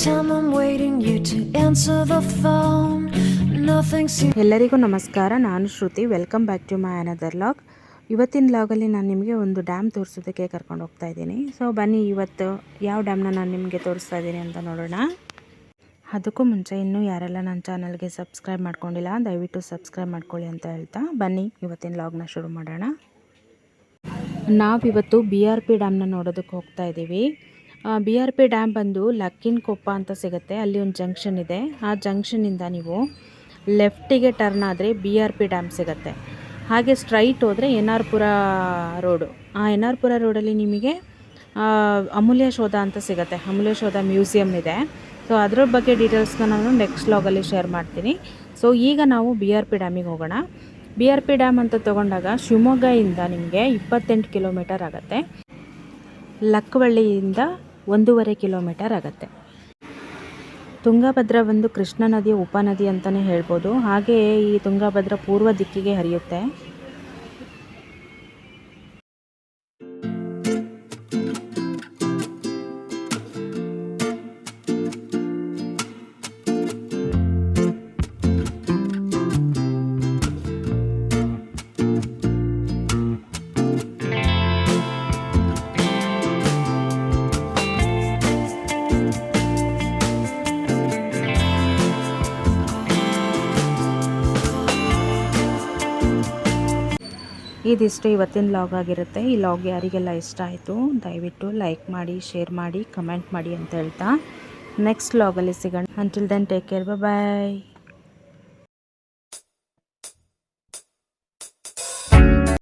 time I'm waiting you to answer the phone. Nothing seems. ಎಲ್ಲರಿಗೂ ನಮಸ್ಕಾರ, ನಾನು Shruti. Welcome back to my another log. ಇವತ್ತಿನ ಲಾಗಲ್ಲಿ ನಾನು ನಿಮಗೆ ಒಂದು ಡ್ಯಾಮ್ ತೋರಿಸೋದಕ್ಕೆ ಕರ್ಕೊಂಡು ಹೋಗ್ತಾ ಇದ್ದೀನಿ. ಸೊ ಬನ್ನಿ, ಇವತ್ತು ಯಾವ ಡ್ಯಾಮ್ನ ನಾನು ನಿಮಗೆ ತೋರಿಸ್ತಾ ಇದ್ದೀನಿ ಅಂತ ನೋಡೋಣ. ಅದಕ್ಕೂ ಮುಂಚೆ ಇನ್ನೂ ಯಾರೆಲ್ಲ ನನ್ನ ಚಾನಲ್ಗೆ ಸಬ್ಸ್ಕ್ರೈಬ್ ಮಾಡ್ಕೊಂಡಿಲ್ಲ, ದಯವಿಟ್ಟು ಸಬ್ಸ್ಕ್ರೈಬ್ ಮಾಡ್ಕೊಳ್ಳಿ ಅಂತ ಹೇಳ್ತಾ ಬನ್ನಿ ಇವತ್ತಿನ ಲಾಗ್ನ ಶುರು ಮಾಡೋಣ. ನಾವಿವತ್ತು BRP ಡ್ಯಾಮ್ನ ನೋಡೋದಕ್ಕೆ ಹೋಗ್ತಾ ಇದ್ದೀವಿ. BRP ಡ್ಯಾಮ್ ಬಂದು ಲಕ್ಕಿನಕೊಪ್ಪ ಅಂತ ಸಿಗುತ್ತೆ. ಅಲ್ಲಿ ಒಂದು ಜಂಕ್ಷನ್ ಇದೆ. ಆ ಜಂಕ್ಷನಿಂದ ನೀವು ಲೆಫ್ಟಿಗೆ ಟರ್ನ್ ಆದರೆ BRP ಡ್ಯಾಮ್ ಸಿಗುತ್ತೆ. ಹಾಗೆ ಸ್ಟ್ರೈಟ್ ಹೋದರೆ NR ಪುರ ರೋಡು. ಆ NR ಪುರ ರೋಡಲ್ಲಿ ನಿಮಗೆ ಅಮೂಲ್ಯ ಶೋಧ ಅಂತ ಸಿಗುತ್ತೆ. ಅಮೂಲ್ಯ ಶೋಧ ಮ್ಯೂಸಿಯಮ್ ಇದೆ. ಸೊ ಅದರ ಬಗ್ಗೆ ಡೀಟೇಲ್ಸ್ನ ನಾನು ನೆಕ್ಸ್ಟ್ ಲಾಗಲ್ಲಿ ಶೇರ್ ಮಾಡ್ತೀನಿ. ಸೊ ಈಗ ನಾವು BRP ಡ್ಯಾಮಿಗೆ ಹೋಗೋಣ. BRP ಡ್ಯಾಮ್ ಅಂತ ತೊಗೊಂಡಾಗ ಶಿವಮೊಗ್ಗದಿಂದ ನಿಮಗೆ 28 ಕಿಲೋಮೀಟರ್ ಆಗುತ್ತೆ. ಲಕ್ಕವಳ್ಳಿಯಿಂದ 1.5 ಕಿಲೋಮೀಟರ್ ಆಗುತ್ತೆ. ತುಂಗಭದ್ರಾ ಒಂದು ಕೃಷ್ಣ ನದಿಯ ಉಪನದಿ ಅಂತಲೇ ಹೇಳ್ಬೋದು. ಹಾಗೆಯೇ ಈ ತುಂಗಭದ್ರಾ ಪೂರ್ವ ದಿಕ್ಕಿಗೆ ಹರಿಯುತ್ತೆ. ಇದಿಷ್ಟು ಇವತ್ತಿನ ಲಾಗ್ ಆಗಿರುತ್ತೆ. ಈ ಲಾಗ್ ಯಾರಿಗೆಲ್ಲ ಇಷ್ಟ ಆಯಿತು ದಯವಿಟ್ಟು ಲೈಕ್ ಮಾಡಿ, ಶೇರ್ ಮಾಡಿ, ಕಮೆಂಟ್ ಮಾಡಿ ಅಂತ ಹೇಳ್ತಾ ನೆಕ್ಸ್ಟ್ ಲಾಗಲ್ಲಿ ಸಿಗೋಣ. ಅಂಟಿಲ್ ದೆನ್ ಟೇಕ್ ಕೇರ್, ಬಾಯ್.